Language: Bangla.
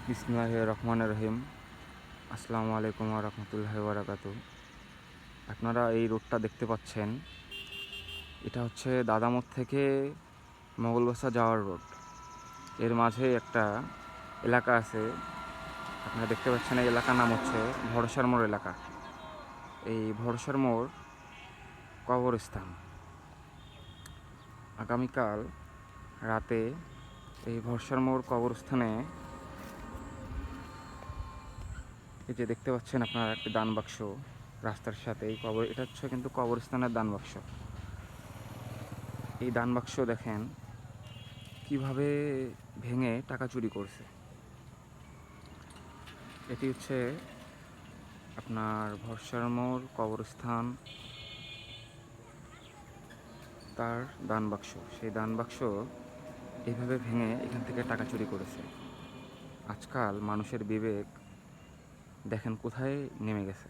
বিসমিল্লাহির রহমানির রহিম। আসসালামু আলাইকুম ওয়া রাহমাতুল্লাহি ওয়া বারাকাতুহু। আপনারা এই রোডটা দেখতে পাচ্ছেন, এটা হচ্ছে দাদামোড় থেকে মোগলবাসা যাওয়ার রোড। এর মাঝে একটা এলাকা আছে, আপনারা দেখতে পাচ্ছেন। এই এলাকার নাম হচ্ছে ভরসার মোড় এলাকা। এই ভরসার মোড় কবরস্থান। আগামীকাল রাতে এই ভরসার মোড় কবরস্থানে, এই যে দেখতে পাচ্ছেন আপনারা, একটি দান বাক্স রাস্তার সাথে। এটা হচ্ছে কিন্তু কবরস্থানের দান বাক্স। এই দান বাক্স দেখেন কিভাবে ভেঙে টাকা চুরি করছে। এটি হচ্ছে আপনার ভরসার মোড় কবরস্থান, তার দান বাক্স। সেই দান বাক্স এইভাবে ভেঙে এখান থেকে টাকা চুরি করেছে। আজকাল মানুষের বিবেক দেখেন কোথায় নেমে গেছে।